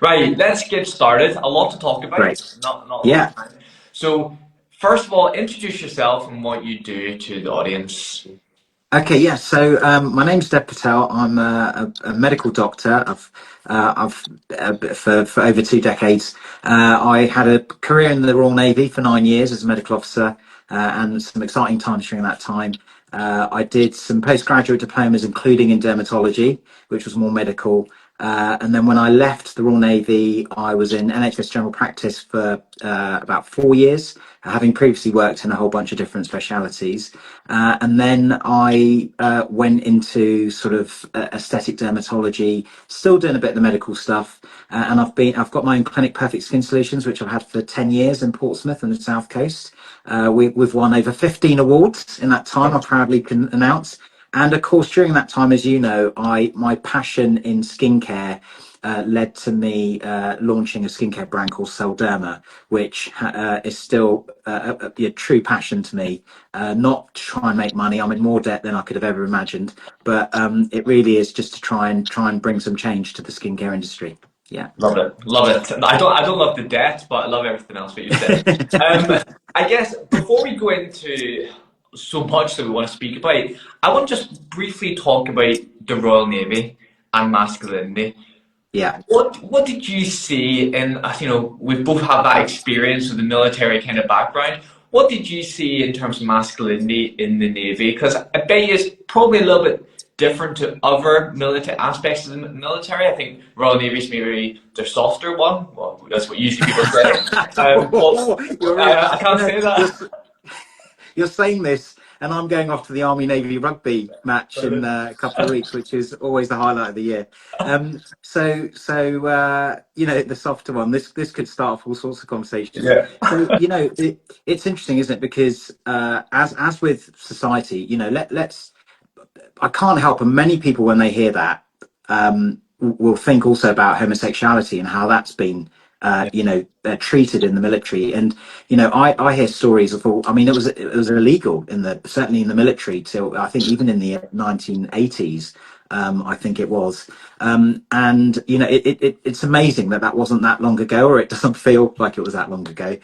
Right, let's get started. A lot to talk about, Great. not a lot Yeah. of time. So, first of all, introduce yourself and what you do to the audience. Okay. Yeah. So my name's Dev Patel. I'm a medical doctor. I've for over 2 decades. I had a career in the Royal Navy for 9 years as a medical officer, and some exciting times during that time. I did some postgraduate diplomas, including in dermatology, which was more medical. And then when I left the Royal Navy, I was in NHS general practice for about 4 years, having previously worked in a whole bunch of different specialities. And then I went into sort of aesthetic dermatology, still doing a bit of the medical stuff. And I've got my own clinic, Perfect Skin Solutions, which I've had for 10 years in Portsmouth and the South Coast. We've won over 15 awards in that time, I proudly can announce. And of course, during that time, as you know, my passion in skincare led to me launching a skincare brand called Selderma, which is still a true passion to me. Not to try and make money. I'm in more debt than I could have ever imagined, but it really is just to try and bring some change to the skincare industry. Yeah. Love it, love it. I don't love the debt, but I love everything else that you said. I guess before we go into so much that we want to speak about, I want to just briefly talk about the Royal Navy and masculinity. Yeah. What did you see in, we've both had that experience with the military kind of background. What did you see in terms of masculinity in the Navy? Because I bet you it's probably a little bit different to other military aspects of the military. I think Royal Navy's maybe the softer one. Well, that's what usually people say. You're I you can't know say you're that. you're saying this, and I'm going off to the Army Navy rugby match in a couple of weeks, which is always the highlight of the year. The softer one. This could start off all sorts of conversations. Yeah. So it's interesting, isn't it? Because as with society, let's I can't help, and many people when they hear that will think also about homosexuality and how that's been treated in the military. And I hear stories of all. I mean, it was illegal in the certainly in the military till I think even in the 1980s. I think it was, and it's amazing that that wasn't that long ago, or it doesn't feel like it was that long ago.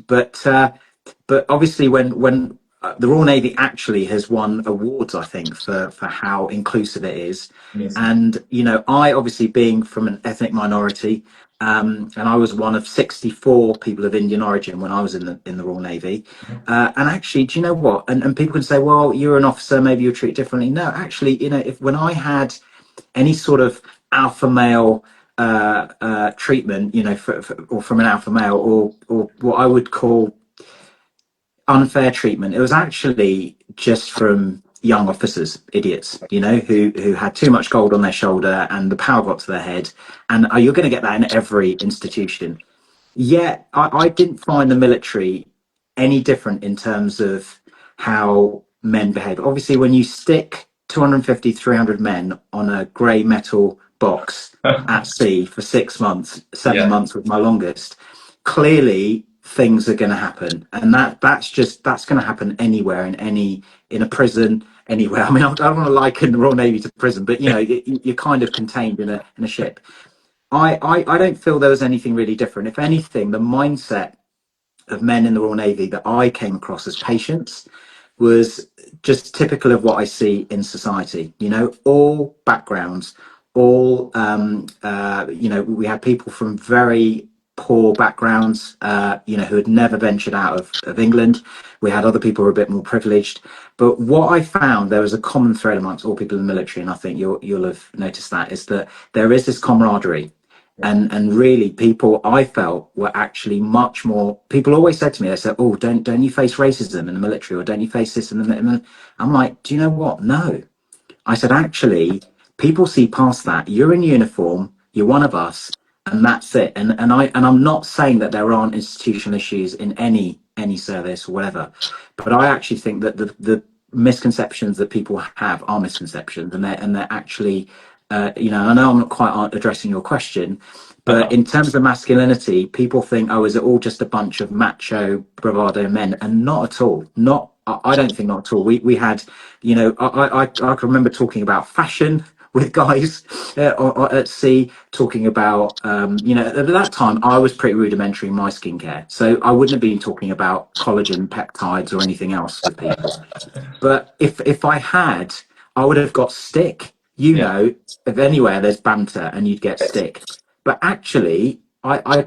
But obviously, when the Royal Navy actually has won awards, I think, for how inclusive it is. Amazing. And I obviously being from an ethnic minority, and I was one of 64 people of Indian origin when I was in the Royal Navy. And actually, do you know what? And people can say, well, you're an officer, maybe you're treated differently. No, actually, if when I had any sort of alpha male treatment, or from an alpha male, or what I would call unfair treatment. It was actually just from young officers, idiots, who had too much gold on their shoulder and the power got to their head. And you're going to get that in every institution. Yet I didn't find the military any different in terms of how men behave. Obviously, when you stick 250, 300 men on a grey metal box at sea for 6 months, seven Yeah. months was my longest, clearly things are going to happen. And that's going to happen anywhere, in a prison, anywhere. I mean, I don't want to liken the Royal Navy to prison, but you're kind of contained in a ship. I don't feel there was anything really different. If anything, the mindset of men in the Royal Navy that I came across as patients was just typical of what I see in society. All backgrounds, all we had people from very poor backgrounds, who had never ventured out of England. We had other people who were a bit more privileged. But what I found, there was a common thread amongst all people in the military, and I think you'll have noticed that, is that there is this camaraderie. And really, people I felt were actually much more. People always said to me, they said, "Oh, don't you face racism in the military, or don't you face this in the military?" I'm like, do you know what? No. I said, actually, people see past that. You're in uniform. You're one of us, and that's it. And I'm not saying that there aren't institutional issues in any service or whatever, but I actually think that the misconceptions that people have are misconceptions, and they're actually, I know I'm not quite addressing your question, but in terms of masculinity, people think, oh, is it all just a bunch of macho bravado men? And not at all. Not, I don't think not at all. We had, I can remember talking about fashion with guys at sea talking about, at that time I was pretty rudimentary in my skincare. So I wouldn't have been talking about collagen peptides or anything else with people. But if I had, I would have got stick. Yeah. If anywhere there's banter and you'd get stick. But actually, I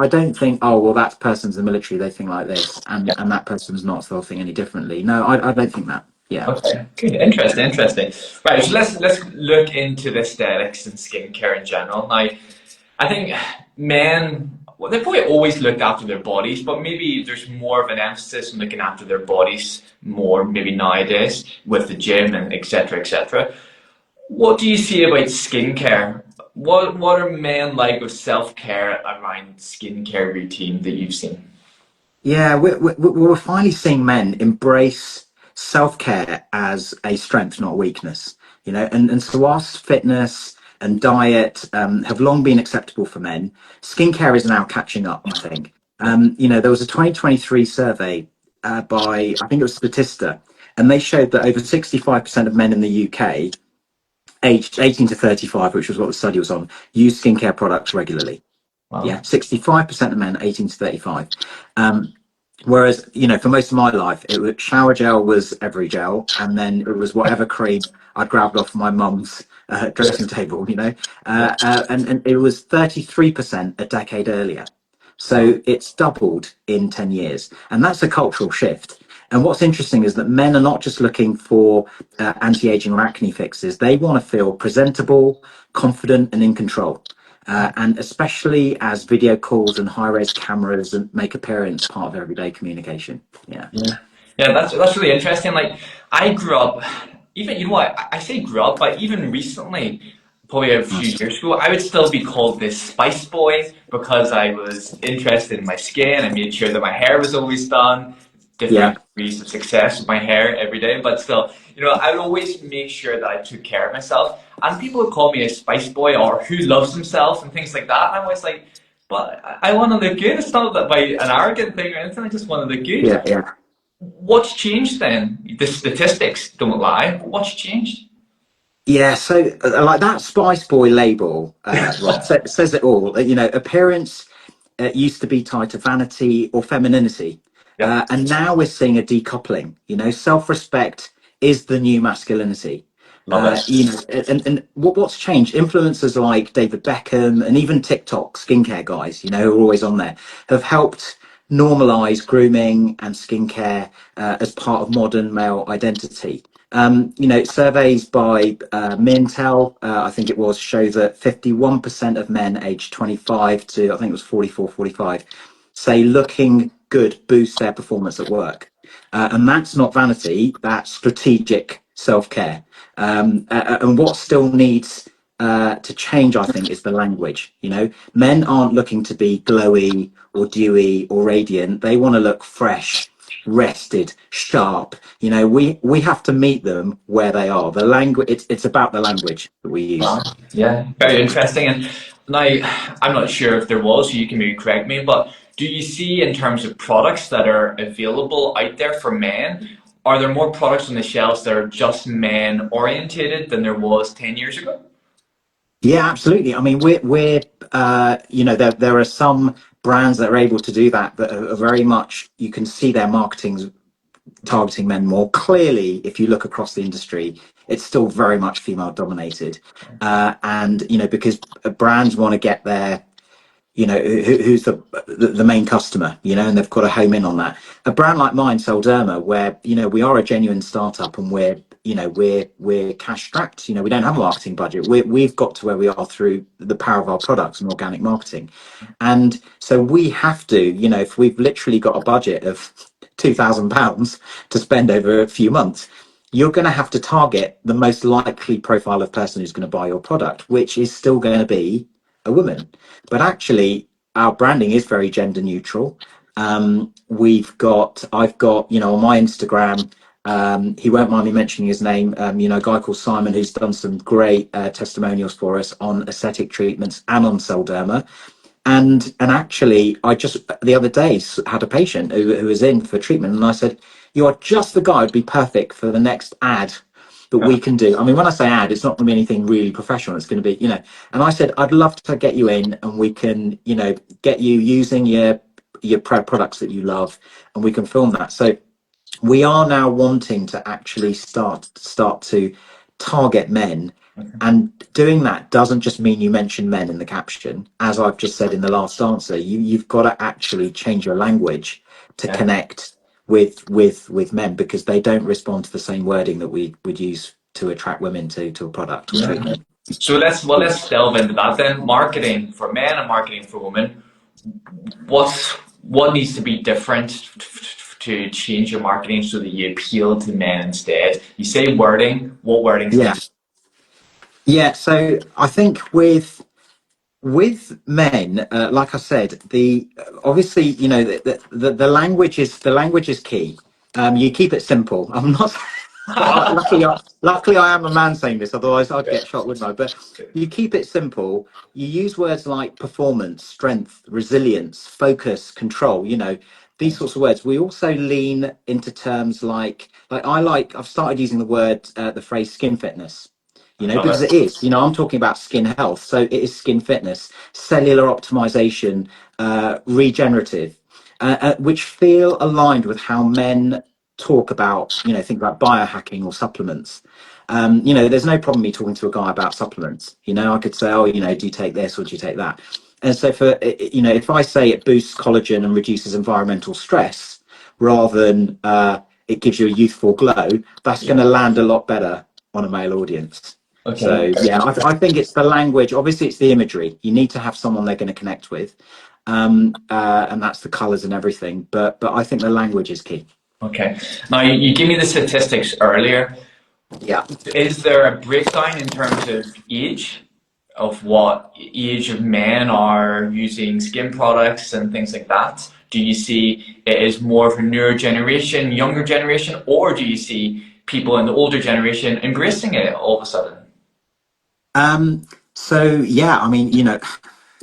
don't think, oh, well, that person's the military, they think like this, and that person's not, so they'll think any differently. No, I don't think that. Yeah. Okay, good, interesting, interesting. Right, so let's look into the aesthetics and skincare in general. Now, I think men, well, they probably always looked after their bodies, but maybe there's more of an emphasis on looking after their bodies more, maybe nowadays with the gym and etc. etc. What do you see about skincare? What are men like with self care around skincare routine that you've seen? Yeah, we're finally seeing men embrace self-care as a strength, not a weakness. And so whilst fitness and diet have long been acceptable for men, skincare is now catching up, I think. There was a 2023 survey by, I think it was Statista, and they showed that over 65% of men in the UK, aged 18 to 35, which was what the study was on, use skincare products regularly. Wow. Yeah, 65% of men 18 to 35. Whereas, for most of my life, it was shower gel was every gel, and then it was whatever cream I grabbed off my mum's dressing table, and it was 33% a decade earlier. Wow. So it's doubled in 10 years. And that's a cultural shift. And what's interesting is that men are not just looking for anti-aging or acne fixes. They want to feel presentable, confident, and in control. And especially as video calls and high-res cameras and make appearance part of everyday communication. Yeah. Yeah, yeah, that's really interesting. Like, I grew up, even you know what I say grew up, but even recently, probably a few Nice. years ago, I would still be called this spice boy because I was interested in my skin. I made sure that my hair was always done, different Yeah. degrees of success with my hair every day. But still, I would always make sure that I took care of myself. And people would call me a spice boy or who loves himself and things like that. And I'm always like, but I want to look good. It's not that by an arrogant thing or anything. I just want to look good. Yeah. Yeah. What's changed then? The statistics don't lie. What's changed? Yeah, so like that Spice Boy label, Rob, says it all. Appearance used to be tied to vanity or femininity, Yeah, and now we're seeing a decoupling. Self-respect is the new masculinity. love it. And what's changed? Influencers like David Beckham and even TikTok skincare guys, who are always on there, have helped normalize grooming and skincare as part of modern male identity. Surveys by Mintel, I think it was, show that 51% of men aged 25 to, I think it was 44, 45, say looking good boosts their performance at work. And that's not vanity, that's strategic self-care. And what still needs to change, I think, is the language. Men aren't looking to be glowy or dewy or radiant. They want to look fresh, rested, sharp. We have to meet them where they are. The language, it's about the language that we use. Wow. Yeah, very interesting. And now, I'm not sure if there was, so you can maybe correct me, but do you see in terms of products that are available out there for men, are there more products on the shelves that are just men orientated than there was 10 years ago? Yeah, absolutely. I mean, there are some brands that are able to do that, that are very much, you can see their marketing's targeting men more. Clearly, if you look across the industry, it's still very much female dominated. And, because brands want to get their, who's the main customer, and they've got to home in on that. A brand like mine, Selderma, where we are a genuine startup and we're cash strapped. We don't have a marketing budget. We've got to where we are through the power of our products and organic marketing, and so we have to, if we've literally got a budget of £2,000 to spend over a few months, you're going to have to target the most likely profile of person who's going to buy your product, which is still going to be a woman. But actually, our branding is very gender neutral. I've got, on my Instagram, he won't mind me mentioning his name, a guy called Simon who's done some great testimonials for us on aesthetic treatments and on Selderma. And actually, I just the other day had a patient who was in for treatment, and I said, "You are just the guy who'd be perfect for the next ad that we can do. I mean, when I say ad, it's not going to be anything really professional. It's going to be, and I said, I'd love to get you in and we can, get you using your products that you love and we can film that. So we are now wanting to actually start to target men, and doing that doesn't just mean you mention men in the caption. As I've just said in the last answer, you've got to actually change your language to Yeah. connect with men, because they don't respond to the same wording that we would use to attract women to a product or Yeah. treatment. So let's delve into that then. Marketing for men and marketing for women. What needs to be different to change your marketing so that you appeal to men instead? You say wording. What wordings Yeah, need? yeah. So I think with men, like I said, the obviously, the language is key. You keep it simple. I'm not. Luckily, I am a man saying this. Otherwise, I'd get shot, wouldn't I? But you keep it simple. You use words like performance, strength, resilience, focus, control. These sorts of words. We also lean into terms I've started using the phrase skin fitness. I Because love it is, I'm talking about skin health. So it is skin fitness, cellular optimization, regenerative, which feel aligned with how men talk about, things like biohacking or supplements. There's no problem me talking to a guy about supplements. I could say, oh, do you take this or do you take that? And so if I say it boosts collagen and reduces environmental stress rather than it gives you a youthful glow, that's it. going to land a lot better on a male audience. Okay. So yeah, I think it's the language. Obviously, it's the imagery. You need to have someone they're going to connect with, and that's the colours and everything. But I think the language is key. Okay. Now you gave me the statistics earlier. Yeah. Is there a breakdown in terms of age, of what age of men are using skin products and things like that? Do you see it is more of a newer generation, younger generation, or do you see people in the older generation embracing it all of a sudden? Um, so yeah, I mean,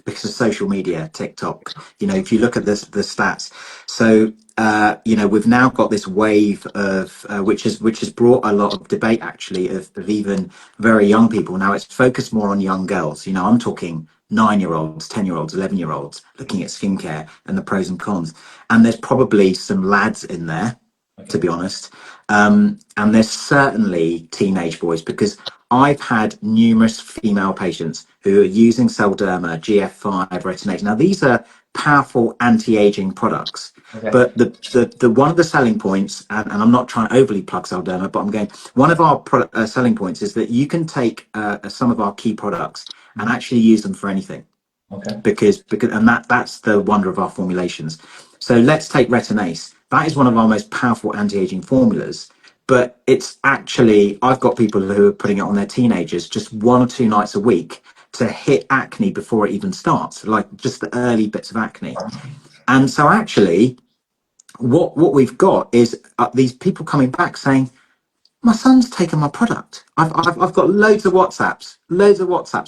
because of social media, TikTok, if you look at the stats, so we've now got this wave of which has brought a lot of debate actually of even very young people. Now it's focused more on young girls. I'm talking 9-year-olds, 10-year-olds, 11-year-olds looking at skincare and the pros and cons. And there's probably some lads in there, to Okay. be honest. And there's certainly teenage boys, because I've had numerous female patients who are using Selderma, GF5, retinase. Now, these are powerful anti-aging products. Okay. But the one of the selling points, and I'm not trying to overly plug Selderma, but I'm going, one of our selling points is that you can take some of our key products and actually use them for anything, Okay. because and that's the wonder of our formulations. So let's take retinase. That is one of our most powerful anti-aging formulas, but it's actually, I've got people who are putting it on their teenagers just 1 or 2 nights a week to hit acne before it even starts, like just the early bits of acne. And so actually what we've got is these people coming back saying, my son's taken my product. I've got loads of WhatsApps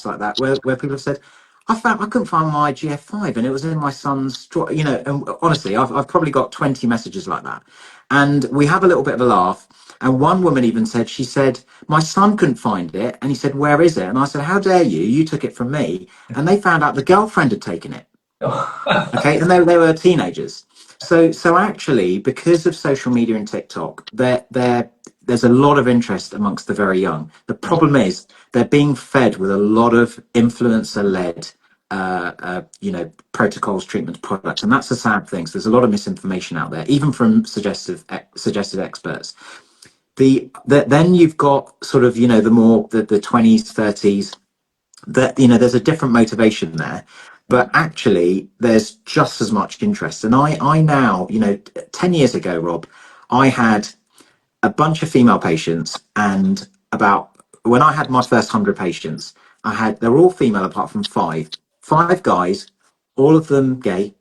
like that where people have said, I couldn't find my GF5 and it was in my son's drawer. And honestly, I've probably got 20 messages like that. And we have a little bit of a laugh. And one woman even said, she said, my son couldn't find it. And he said, where is it? And I said, how dare you? You took it from me. And they found out the girlfriend had taken it. Okay, and they were teenagers. So actually, because of social media and TikTok, there's a lot of interest amongst the very young. The problem is they're being fed with a lot of influencer-led, protocols, treatments, products, and that's the sad thing. So there's a lot of misinformation out there, even from suggested experts. Then you've got sort of the 20s, 30s, that there's a different motivation there, but actually there's just as much interest. And I now, 10 years ago, Rob, I had a bunch of female patients, and about when I had my first 100 patients, they're all female apart from five guys, all of them gay,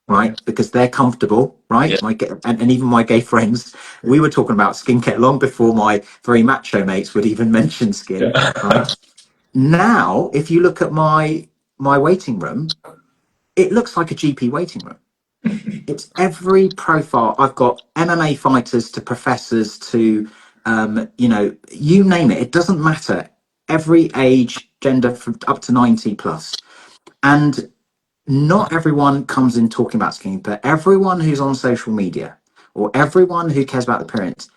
Okay. right? Because they're comfortable, Yeah. right? And even my gay friends, we were talking about skincare long before my very macho mates would even mention skin, Yeah. right? Now, if you look at my waiting room, it looks like a GP waiting room. It's every profile. I've got MMA fighters to professors to you know, you name it, it doesn't matter. Every age, gender, from up to 90 plus. And not everyone comes in talking about skin, but everyone who's on social media or everyone who cares about appearance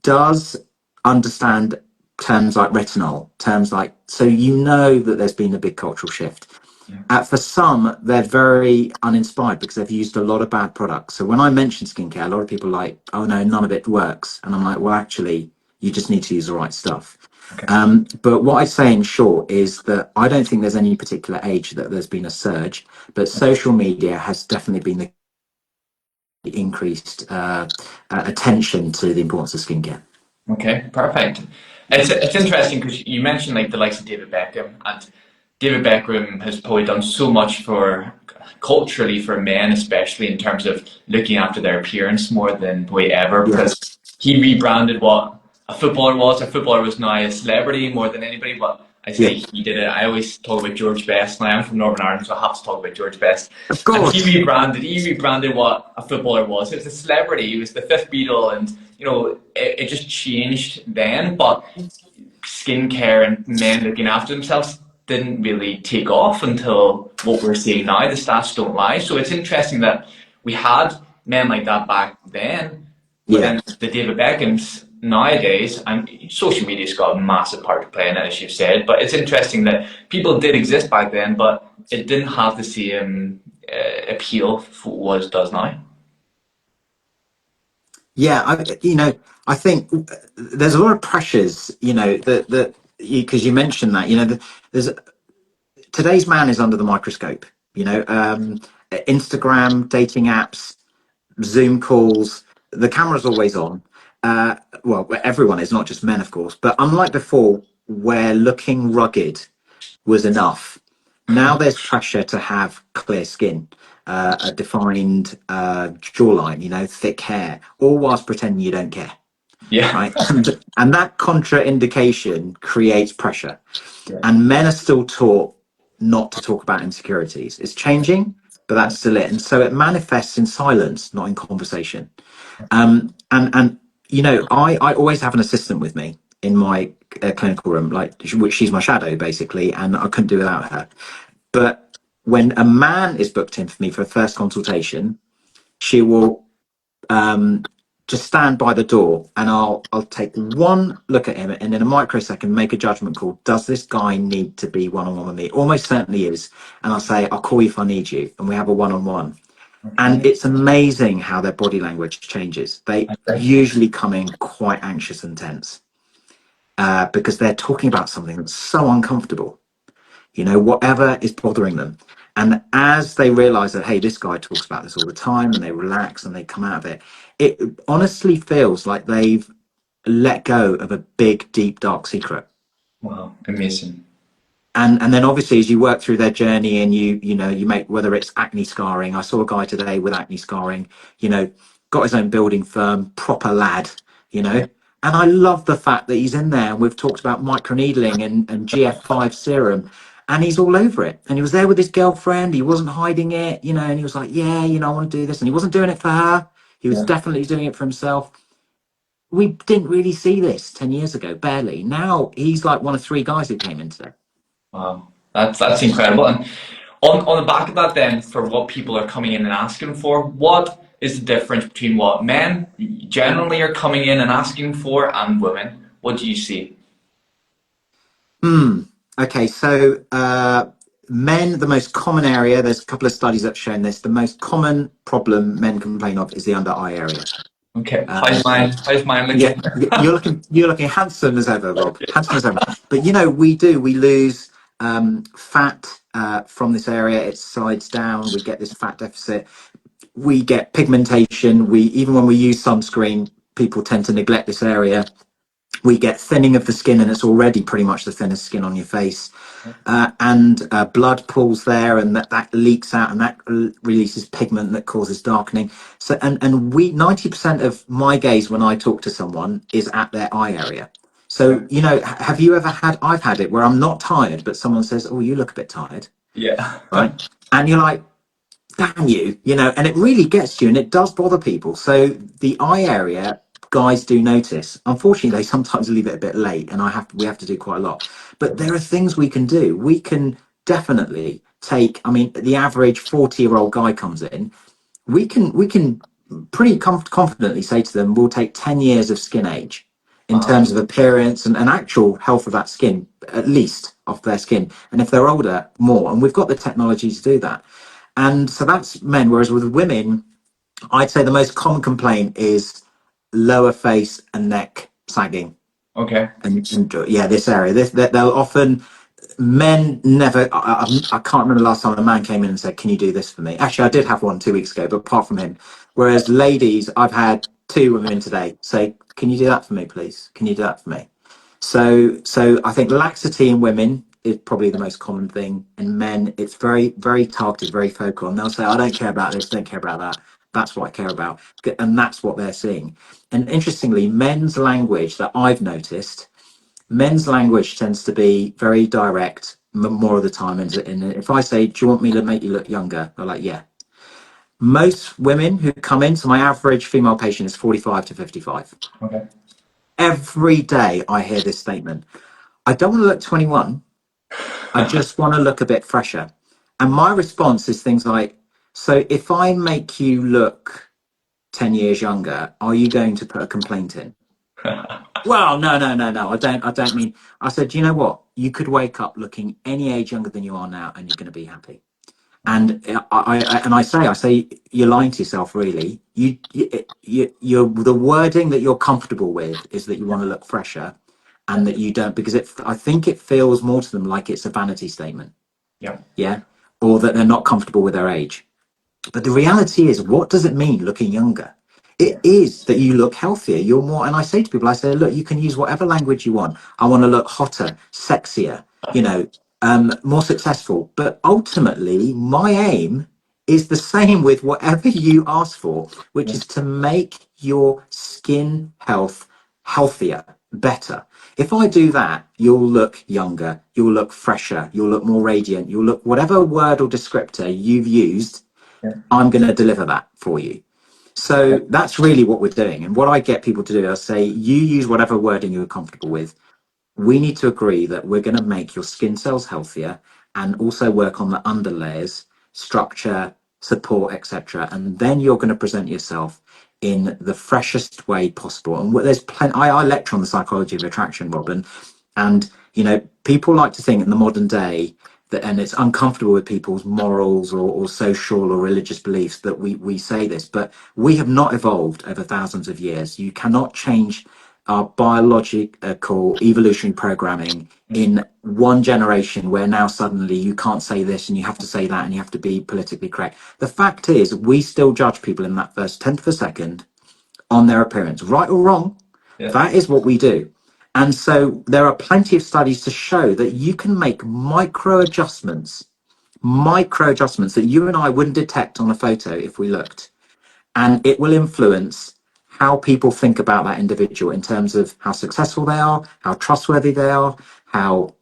does understand terms like retinol, terms like, so you know that there's been a big cultural shift. Yeah. For some, they're very uninspired because they've used a lot of bad products. So when I mention skincare, a lot of people are like, oh no, none of it works. And I'm like, well, actually, you just need to use the right stuff. Okay. But what I say in short is that I don't think there's any particular age that there's been a surge, but social media has definitely been the increased attention to the importance of skincare. Okay, perfect. It's interesting because you mentioned like the likes of David Beckham, and David Beckham has probably done so much for culturally for men, especially in terms of looking after their appearance more than probably ever, Yeah, because he rebranded what a footballer was. A footballer was now a celebrity more than anybody, but I yeah, say he did it. I always talk about George Best. Now I'm from Northern Ireland, so I have to talk about George Best. of And course. he rebranded what a footballer was. It was a celebrity. He was the fifth Beatle, and you know, it just changed then. But skincare and men looking after themselves didn't really take off until what we're seeing now. The stats don't lie. So it's interesting that we had men like that back then, but Yeah. then the David Beckhams nowadays, and social media's got a massive part to play in it, as you've said. But it's interesting that people did exist back then, but it didn't have the same appeal for what it does now. Yeah, you know, I think there's a lot of pressures, you know, that because you mentioned that, you know, there's today's man is under the microscope, you know, Instagram, dating apps, Zoom calls, the camera's always on. Well, everyone is, not just men, of course, but unlike before, where looking rugged was enough, now there's pressure to have clear skin, a defined jawline, you know, thick hair, all whilst pretending you don't care, Yeah. right? And that contraindication creates pressure. Yeah. And men are still taught not to talk about insecurities. It's changing, but that's still it. And so it manifests in silence, not in conversation. And you know, I always have an assistant with me in my clinical room, like which she's my shadow basically, and I couldn't do without her. But when a man is booked in for me for a first consultation, she will just stand by the door, and I'll take one look at him, and in a microsecond make a judgment call. Does this guy need to be one on one with me? Almost certainly is. And I'll say, I'll call you if I need you, and we have a one on one. And Okay. it's amazing how their body language changes. They Okay. usually come in quite anxious and tense because they're talking about something that's so uncomfortable, you know, whatever is bothering them. And as they realize that, hey, this guy talks about this all the time, and they relax and they come out of it, it honestly feels like they've let go of a big, deep, dark secret. Wow, amazing. And then obviously as you work through their journey and you know you make, whether it's acne scarring, I saw a guy today with acne scarring, you know, got his own building firm, proper lad, you know. And I love the fact that he's in there, and we've talked about microneedling and GF5 serum, and he's all over it. And he was there with his girlfriend, he wasn't hiding it, you know, and he was like, yeah, you know, I want to do this. And he wasn't doing it for her, he was Yeah. definitely doing it for himself. We didn't really see this 10 years ago, barely. Now he's like one of three guys who came in today. Wow, that's incredible. And on the back of that, then, for what people are coming in and asking for, what is the difference between what men generally are coming in and asking for and women? What do you see? Okay, so men, the most common area, there's a couple of studies that have shown this, the most common problem men complain of is the under eye area. Okay, Um, how's mine yeah, looking? you're looking handsome as ever, Rob, handsome as ever. But you know, we lose fat from this area, it slides down, we get this fat deficit, we get pigmentation, we, even when we use sunscreen, people tend to neglect this area. We get thinning of the skin, and it's already pretty much the thinnest skin on your face. And blood pools there, and that leaks out, and that releases pigment that causes darkening. So, and we 90% of my gaze when I talk to someone is at their eye area. So, you know, have you ever had? I've had it where I'm not tired, but someone says, "Oh, you look a bit tired," Yeah. right? And you're like, "Damn you," you know, and it really gets you, and it does bother people. So the eye area guys do notice. Unfortunately, they sometimes leave it a bit late, and we have to do quite a lot. But there are things we can do. We can definitely take. I mean, the average 40-year-old guy comes in. We can pretty confidently say to them, we'll take 10 years of skin age in Wow. terms of appearance and actual health of that skin, at least of their skin. And if they're older, more. And we've got the technology to do that. And so that's men. Whereas with women, I'd say the most common complaint is lower face and neck sagging. Okay. And yeah, this area. They'll often, men never. I can't remember the last time a man came in and said, "Can you do this for me?" Actually, I did have one 2 weeks ago, but apart from him, whereas ladies, I've had two women today say, "Can you do that for me, please? Can you do that for me?" So I think laxity in women is probably the most common thing. In men, it's very, very targeted, very focal. And they'll say, I don't care about this, don't care about that. That's what I care about. And that's what they're seeing. And interestingly, men's language that I've noticed, men's language tends to be very direct more of the time. And if I say, do you want me to make you look younger? They're like, yeah. Most women who come in, so my average female patient is 45 to 55. Okay. Every day I hear this statement. I don't want to look 21. I just want to look a bit fresher. And my response is things like, so if I make you look 10 years younger, are you going to put a complaint in? Well, no. I don't mean, I said, you know what? You could wake up looking any age younger than you are now and you're going to be happy. And I say, you're lying to yourself, really. You're the wording that you're comfortable with is that you Yeah. want to look fresher, Yeah. and that you don't, because I think it feels more to them like it's a vanity statement, Yeah. yeah, or that they're not comfortable with their age. But the reality is, what does it mean looking younger? It Yeah. is that you look healthier. You're more, and I say to people, I say, look, you can use whatever language you want. I want to look hotter, sexier, more successful. But ultimately, my aim is the same with whatever you ask for, which Yeah. is to make your skin health healthier, better. If I do that, you'll look younger, you'll look fresher, you'll look more radiant, you'll look whatever word or descriptor you've used. Yeah. I'm going to deliver that for you. So that's really what we're doing. And what I get people to do, I say, you use whatever wording you're comfortable with. We need to agree that we're going to make your skin cells healthier and also work on the underlayers, structure, support, etc. And then you're going to present yourself in the freshest way possible. And there's plenty. I lecture on the psychology of attraction, Robin, and people like to think in the modern day that, and it's uncomfortable with people's morals or social or religious beliefs that we say this, but we have not evolved over thousands of years. You cannot change our biological evolutionary programming in one generation, where now suddenly you can't say this and you have to say that and you have to be politically correct. The fact is, we still judge people in that first tenth of a second on their appearance, right or wrong. Yeah. That is what we do. And so there are plenty of studies to show that you can make micro adjustments that you and I wouldn't detect on a photo if we looked. And it will influence how people think about that individual in terms of how successful they are, how trustworthy they are, how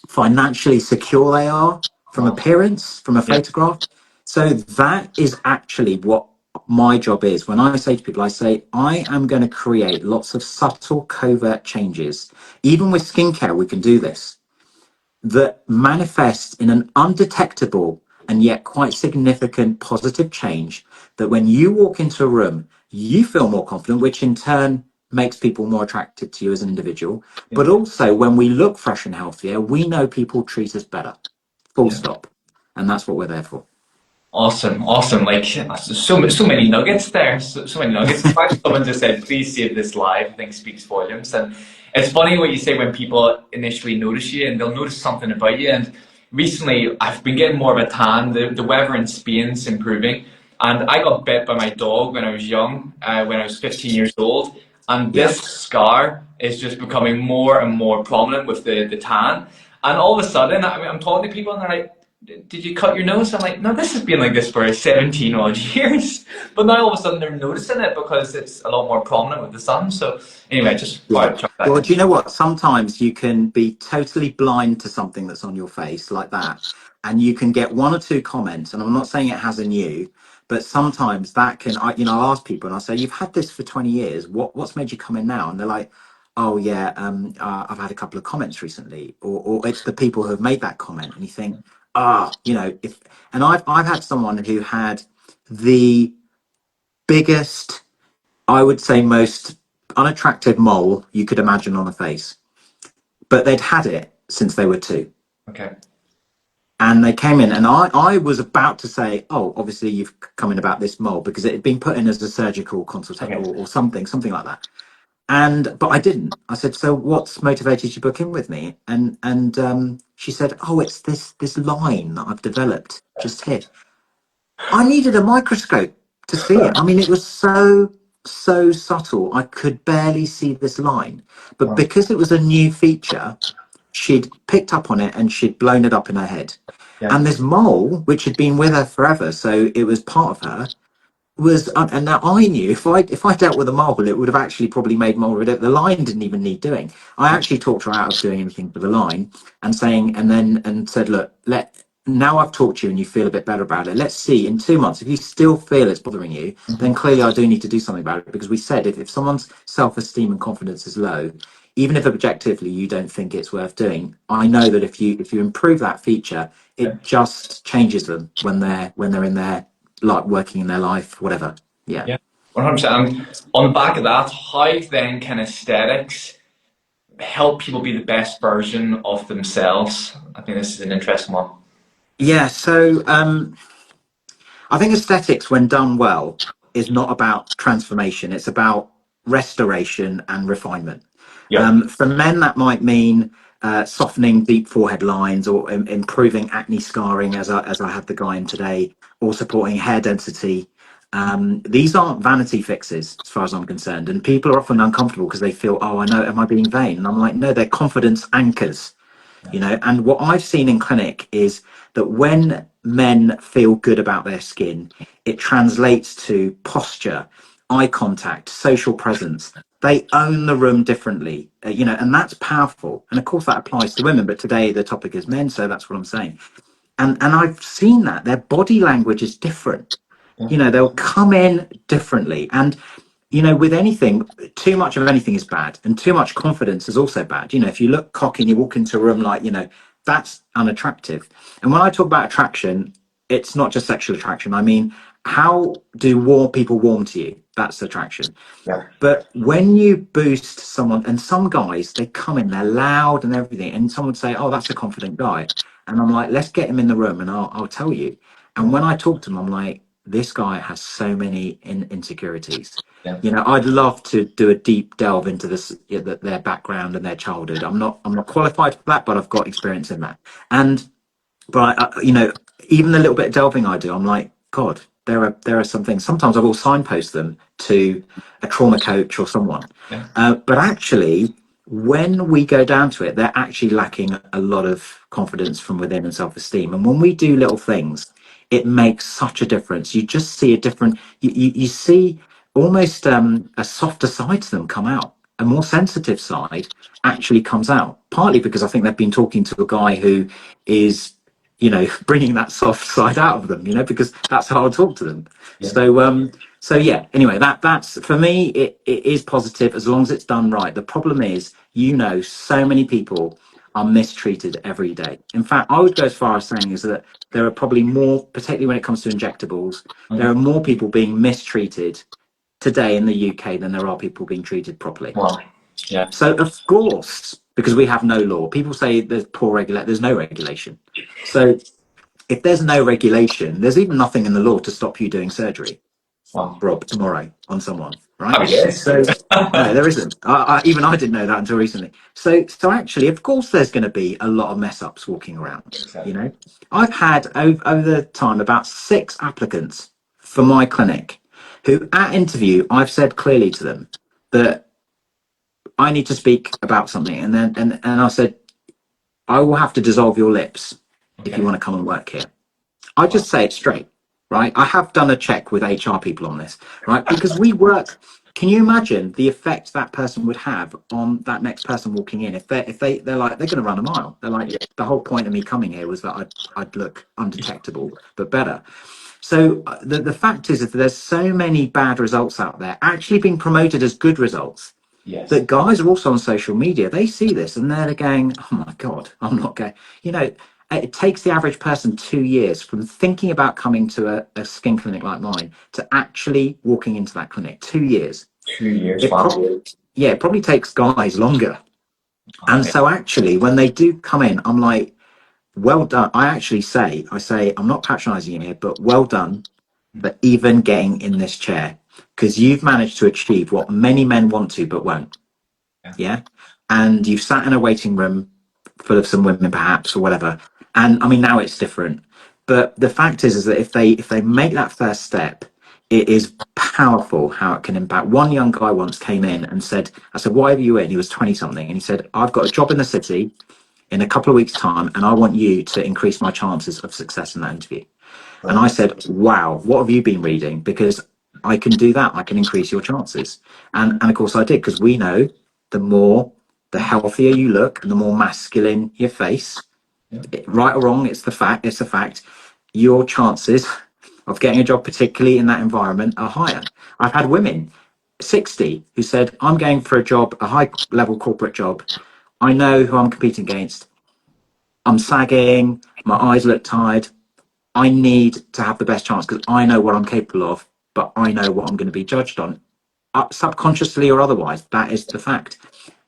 financially secure they are from Wow. appearance, from a Yeah. photograph. So that is actually what my job is. When I say to people, I say, I am going to create lots of subtle, covert changes. Even with skincare, we can do this, that manifest in an undetectable and yet quite significant positive change, that when you walk into a room, you feel more confident, which in turn makes people more attracted to you as an individual. Yeah. But also, when we look fresh and healthier, we know people treat us better, full Yeah. stop. And that's what we're there for. Awesome, awesome. Like so many nuggets there. So many nuggets. The fact someone just said, "Please save this live," I think speaks volumes. And it's funny what you say when people initially notice you, and they'll notice something about you. And recently, I've been getting more of a tan. The weather in Spain's improving, and I got bit by my dog when I was young, when I was 15 years old. And Yeah. this scar is just becoming more and more prominent with the tan. And all of a sudden, I mean, I'm talking to people, and they're like, did you cut your nose? I'm like, no, this has been like this for 17 odd years. But now all of a sudden they're noticing it because it's a lot more prominent with the sun. So anyway, just Yeah. thought I'd chuck that Well, in. do you know what? Sometimes you can be totally blind to something that's on your face like that, and you can get one or two comments. And I'm not saying it has in you, but sometimes that can, I'll ask people and I'll say, "You've had this for 20 years. What's made you come in now?" And they're like, "Oh yeah, I've had a couple of comments recently," or it's the people who have made that comment, and you think, if. And I've had someone who had the biggest, I would say, most unattractive mole you could imagine on a face, but they'd had it since they were two. Okay. And they came in, and I was about to say, "Oh, obviously you've come in about this mole because it had been put in as a surgical consultation Okay. or something like that." But I didn't. I said, "So what's motivated you to book in with me?" And she said, "Oh, it's this line that I've developed just here." I needed a microscope to see it. I mean, it was so subtle. I could barely see this line. But Wow. because it was a new feature, she'd picked up on it and she'd blown it up in her head. Yeah. And this mole, which had been with her forever, so it was part of her, was and now I knew if I dealt with a marble, it would have actually probably made more of it. The line didn't even need doing. I actually talked her out of doing anything for the line and saying and said, "Look, now I've talked to you and you feel a bit better about it. Let's see in 2 months if you still feel it's bothering you, then clearly I do need to do something about it." Because we said if someone's self-esteem and confidence is low, even if objectively you don't think it's worth doing, I know that if you improve that feature, Yeah. it just changes them when they're in their, like, working in their life, whatever. Yeah. Yeah. 100%. On the back of that, how then can aesthetics help people be the best version of themselves? I think this is an interesting one. Yeah. So I think aesthetics, when done well, is not about transformation. It's about restoration and refinement. Yep. For men, that might mean softening deep forehead lines or improving acne scarring, as I had the guy in today, or supporting hair density. These aren't vanity fixes, as far as I'm concerned. And people are often uncomfortable because they feel, "Oh, I know, am I being vain?" And I'm like, no, they're confidence anchors. And what I've seen in clinic is that when men feel good about their skin, it translates to posture, eye contact, social presence. They own the room differently, and that's powerful. And of course that applies to women, but today the topic is men, so that's what I'm saying. And I've seen that their body language is different. Yeah. They'll come in differently. And with anything, too much of anything is bad, and too much confidence is also bad. If you look cocky and you walk into a room, like, that's unattractive. And when I talk about attraction, it's not just sexual attraction. I mean, how do people warm to you? That's attraction. Yeah. But when you boost someone, and some guys, they come in, they're loud and everything, and someone would say, "Oh, that's a confident guy," and I'm like, "Let's get him in the room, and I'll tell you." And when I talk to him, I'm like, "This guy has so many insecurities." Yeah. I'd love to do a deep delve into this, their background and their childhood. I'm not qualified for that, but I've got experience in that. And but even the little bit of delving I do, I'm like, God, there are some things. Sometimes I will signpost them to a trauma coach or someone. Yeah. But actually, when we go down to it, they're actually lacking a lot of confidence from within and self-esteem. And when we do little things, it makes such a difference. You just see a different. You see almost a softer side to them come out. A more sensitive side actually comes out. Partly because I think they've been talking to a guy who is bringing that soft side out of them, because that's how I talk to them. Yeah. So yeah, anyway, that's for me, it is positive as long as it's done right. The problem is, so many people are mistreated every day. In fact, I would go as far as saying is that there are probably more, particularly when it comes to injectables, there are more people being mistreated today in the UK than there are people being treated properly. Wow. Yeah. So of course, because we have no law, people say there's there's no regulation. So if there's no regulation, there's even nothing in the law to stop you doing surgery, Wow. Rob, tomorrow on someone, right? Happy days. So no, there isn't. Even I didn't know that until recently. So actually, of course, there's going to be a lot of mess ups walking around. Exactly. I've had over the time about 6 applicants for my clinic who, at interview, I've said clearly to them that I need to speak about something, and I said, I will have to dissolve your lips if you Okay. want to come and work here. I Wow. just say it straight, right? I have done a check with HR people on this, right? Because we work. Can you imagine the effect that person would have on that next person walking in? They're like they're going to run a mile. They're like the whole point of me coming here was that I'd look undetectable but better. So the fact is that there's so many bad results out there actually being promoted as good results Yes. that guys are also on social media. They see this and they're going, oh my God, I'm not going. You know, it takes the average person 2 years from thinking about coming to a skin clinic like mine to actually walking into that clinic. 2 years. 2 years. It Wow. probably, yeah, it probably takes guys longer. And Okay. so actually, when they do come in, I'm like, well done. I say, I'm not patronizing you here, but well done for even getting in this chair because you've managed to achieve what many men want to but won't. Yeah. Yeah. And you've sat in a waiting room full of some women perhaps or whatever. And I mean now it's different. But the fact is that if they make that first step, it is powerful how it can impact. One young guy once came in and said, I said, why are you in? He was 20 something. And he said, I've got a job in the city in a couple of weeks' time, and I want you to increase my chances of success in that interview. And I Brilliant. said, wow, what have you been reading? Because I can do that. I can increase your chances. And of course I did, because we know the more, the healthier you look and the more masculine your face, Yeah. right or wrong, it's a fact, your chances of getting a job, particularly in that environment, are higher. I've had women 60 who said, I'm going for a job, a high level corporate job. I know who I'm competing against. I'm sagging, my eyes look tired. I need to have the best chance because I know what I'm capable of, but I know what I'm going to be judged on, subconsciously or otherwise. That is the fact.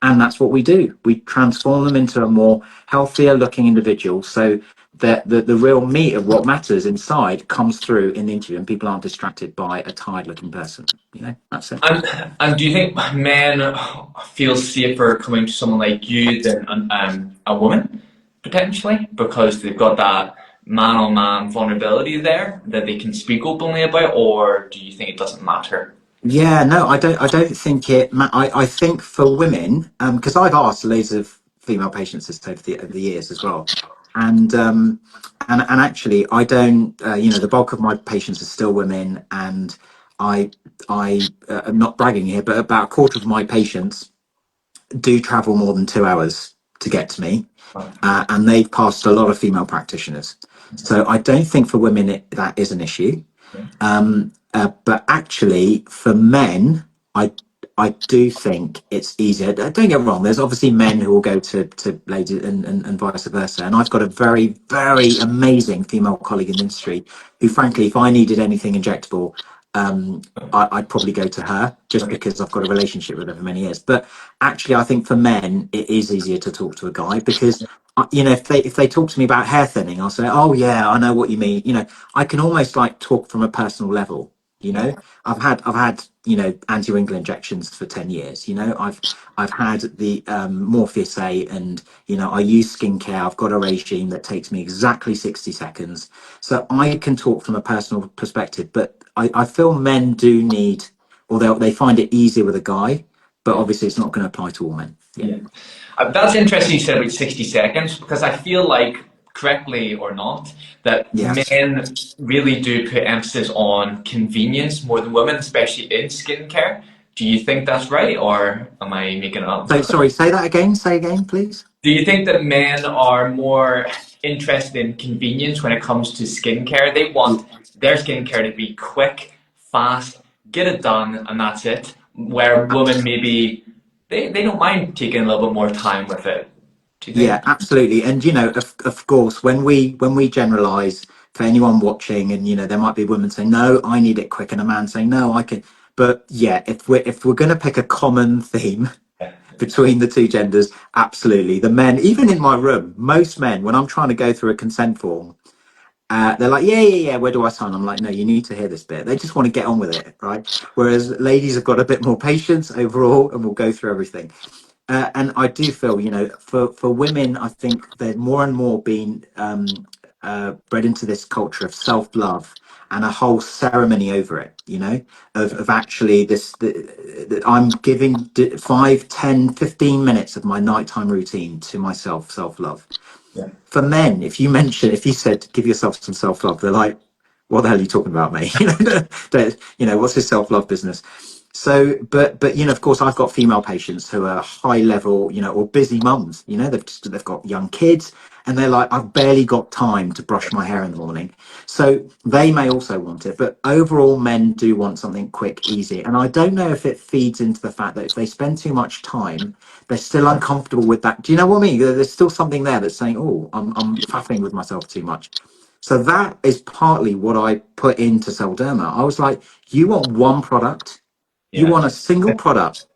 And that's what we do. We transform them into a more healthier looking individual so that the real meat of what matters inside comes through in the interview and people aren't distracted by a tired looking person. You know, that's it. And and do you think men feel safer coming to someone like you than a woman potentially because they've got that man-on-man vulnerability there that they can speak openly about, or do you think it doesn't matter? Yeah, no, I don't. I don't think it. I think for women, because I've asked loads of female patients this over the years as well, and and actually, I don't. You know, the bulk of my patients are still women, and I am not bragging here, but about a quarter of my patients do travel more than 2 hours to get to me, and they've passed a lot of female practitioners. So I don't think for women that is an issue. But actually, for men, I I do think it's easier. Don't get me wrong. There's obviously men who will go to ladies and vice versa. And I've got a very amazing female colleague in the industry who, frankly, if I needed anything injectable, I'd probably go to her just because I've got a relationship with her for many years. But actually, I think for men, it is easier to talk to a guy because you know if they talk to me about hair thinning, I'll say, oh yeah, I know what you mean. You know, I can almost like talk from a personal level. You Yeah. know, I've had you know anti-wrinkle injections for 10 years. You know, I've had the Morpheus A, and you know I use skincare. I've got a regime that takes me exactly 60 seconds, so I can talk from a personal perspective. But I feel men do need, or they find it easier with a guy, but Yeah. obviously it's not going to apply to all men. Yeah. Yeah. That's interesting you said about 60 seconds because I feel like, correctly or not, that Yes. men really do put emphasis on convenience more than women, especially in skincare. Do you think that's right or am I making it up? So sorry. Say that again. Say again, please. Do you think that men are more interested in convenience when it comes to skincare? They Yeah. want their skincare to be quick, fast, get it done, and that's it. Where women maybe they don't mind taking a little bit more time with it. Do you Yeah, think? absolutely. And you know, of course, when we generalize for anyone watching, and you know, there might be a woman saying, "No, I need it quick," and a man saying, "No, I can." But yeah, if we're going to pick a common theme between the two genders, absolutely, the men, even in my room, most men, when I'm trying to go through a consent form, they're like, "Yeah, yeah, yeah. Where do I sign?" I'm like, "No, you need to hear this bit." They just want to get on with it, right? Whereas ladies have got a bit more patience overall, and will go through everything. And I do feel, you know, for women, I think they're more and more being bred into this culture of self love and a whole ceremony over it. You know, of actually I'm giving 5, 10, 15 minutes of my nighttime routine to myself, self love. Yeah. For men, if you said give yourself some self-love, they're like, what the hell are you talking about, mate? What's this self-love business? So, but of course, I've got female patients who are high level, or busy mums. They've got young kids, and they're like, I've barely got time to brush my hair in the morning. So they may also want it, but overall, men do want something quick, easy. And I don't know if it feeds into the fact that if they spend too much time, they're still uncomfortable with that. Do you know what I mean? There's still something there that's saying, "Oh, I'm faffing with myself too much." So that is partly what I put into Selderma. I was like, you want one product, you Yeah. want a single product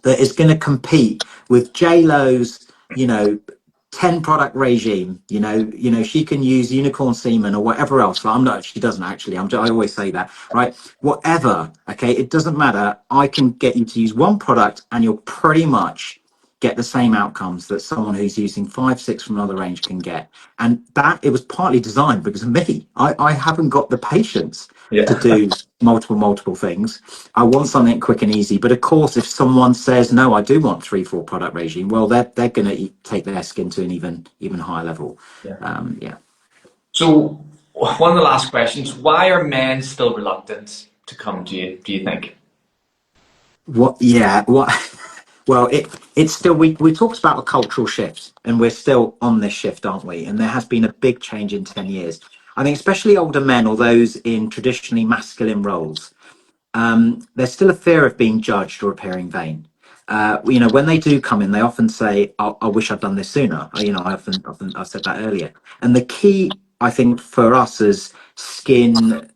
that is going to compete with J Lo's, you know, 10 product regime. She can use unicorn semen or whatever else. Like, I'm not, she doesn't actually. I always say that, right? Whatever. Okay, it doesn't matter. I can get you to use one product, and you'll pretty much get the same outcomes that someone who's using 5, 6 from another range can get. And that it was partly designed because of me. I haven't got the patience to Yeah. do multiple things. I want something quick and easy. But of course, if someone says no, I do want 3, 4 product regime, well, they're going to take their skin to an even higher level. Yeah. Yeah. So, one of the last questions: why are men still reluctant to come to you? Do you think? What? Yeah. What? Well, it's still we talked about a cultural shift, and we're still on this shift, aren't we? And there has been a big change in 10 years. I think, especially older men or those in traditionally masculine roles, there's still a fear of being judged or appearing vain. When they do come in, they often say, I wish I'd done this sooner. I often I've said that earlier. And the key, I think, for us as skin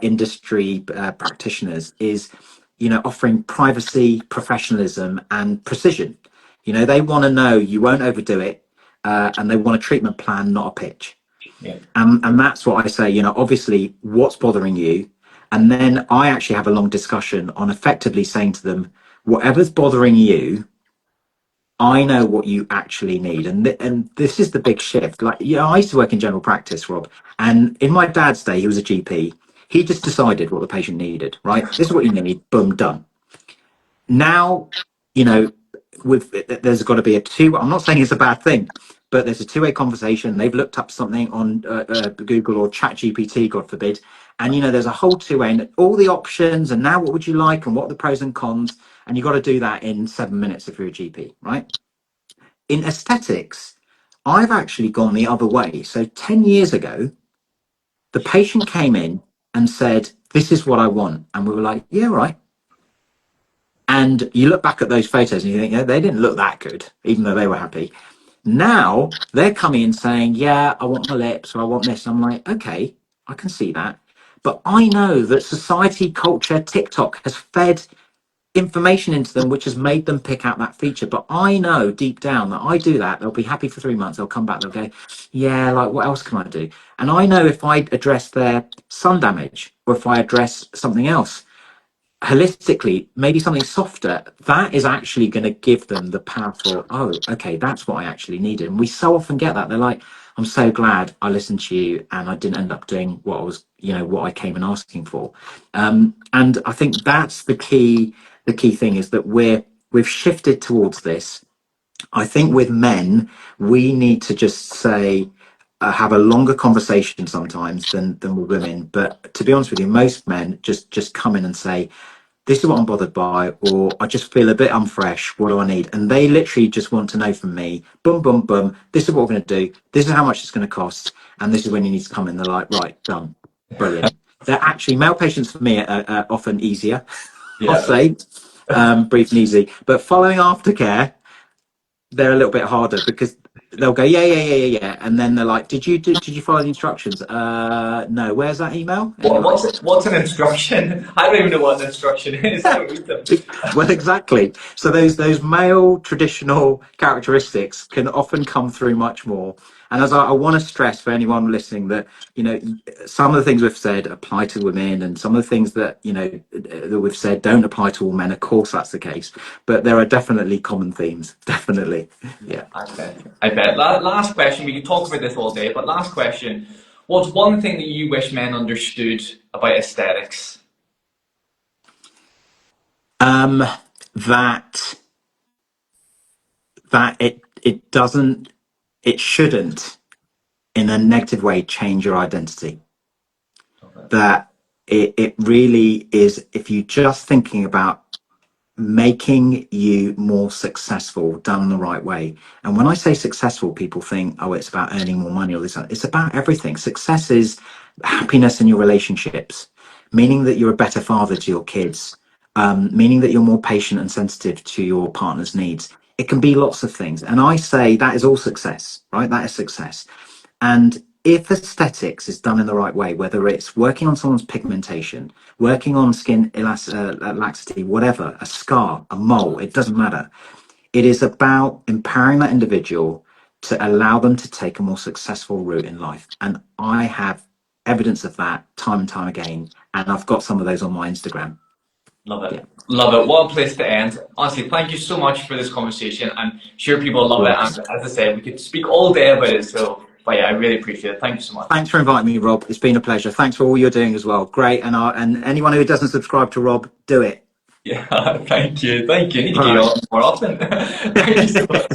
industry practitioners is, offering privacy, professionalism, and precision. They want to know you won't overdo it, and they want a treatment plan, not a pitch. Yeah. And that's what I say, obviously, what's bothering you? And then I actually have a long discussion on effectively saying to them, whatever's bothering you, I know what you actually need. And this is the big shift. Like, I used to work in general practice, Rob. And in my dad's day, he was a GP. He just decided what the patient needed, right? This is what you need, boom, done. Now, you know, with there's got to be a two. I'm not saying it's a bad thing, but there's a two-way conversation. They've looked up something on Google or Chat GPT, God forbid, and there's a whole two-way and all the options. And now, what would you like, and what are the pros and cons? And you've got to do that in 7 minutes if you're a GP, right? In aesthetics, I've actually gone the other way. So 10 years ago, the patient came in and said, "This is what I want," and we were like, "Yeah, right." And you look back at those photos and you think, yeah, they didn't look that good, even though they were happy. Now they're coming in saying, yeah, I want my lips or I want this. I'm like, okay, I can see that. But I know that society, culture, TikTok has fed information into them, which has made them pick out that feature. But I know deep down that I do that, they'll be happy for 3 months. They'll come back, they'll go, yeah, like what else can I do? And I know if I address their sun damage or if I address something else, holistically, maybe something softer, that is actually going to give them the powerful, oh, okay, that's what I actually needed. And we so often get that. They're like, I'm so glad I listened to you and I didn't end up doing what I was, what I came and asking for. And I think that's the key thing is that we've shifted towards this. I think with men, we need to just say, have a longer conversation sometimes than with women. But to be honest with you, most men just come in and say, this is what I'm bothered by, or I just feel a bit unfresh. What do I need? And they literally just want to know from me, boom, boom, boom. This is what we're going to do. This is how much it's going to cost. And this is when you need to come in. They're like, right, done. Brilliant. They're actually, male patients for me are often easier, I'll Yeah. say, brief and easy. But following aftercare, they're a little bit harder because they'll go, yeah, yeah, yeah, yeah, yeah. And then they're like, did you follow the instructions? No, where's that email? And you're like, What's an instruction? I don't even know what an instruction is. I read them. well, exactly. So those male traditional characteristics can often come through much more. And as I want to stress for anyone listening that some of the things we've said apply to women, and some of the things that that we've said don't apply to all men. Of course, that's the case, but there are definitely common themes. Definitely, yeah. I bet. I bet. Last question. We could talk about this all day, but last question. What's one thing that you wish men understood about aesthetics? Um, that it doesn't, it shouldn't. in a negative way change your identity. That it really is, if you're just thinking about making you more successful done the right way. And when I say successful, people think, oh, it's about earning more money or this. It's about everything. Success is happiness in your relationships, meaning that you're a better father to your kids, meaning that you're more patient and sensitive to your partner's needs. It can be lots of things. And I say that is all success, right? That is success. And if aesthetics is done in the right way, whether it's working on someone's pigmentation, working on skin laxity, whatever, a scar, a mole, it doesn't matter. It is about empowering that individual to allow them to take a more successful route in life. And I have evidence of that time and time again. And I've got some of those on my Instagram. Love it. Yeah. Love it. What a place to end. Honestly, thank you so much for this conversation. I'm sure people love it. And as I said, we could speak all day about it. So, but yeah, I really appreciate it. Thank you so much. Thanks for inviting me, Rob. It's been a pleasure. Thanks for all you're doing as well. Great. And anyone who doesn't subscribe to Rob, do it. Yeah, thank you. Thank you. I need to All get you right. on more often. Thank you so much.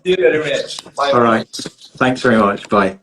See you later, mate. Bye All bye. right. Thanks very much. Bye.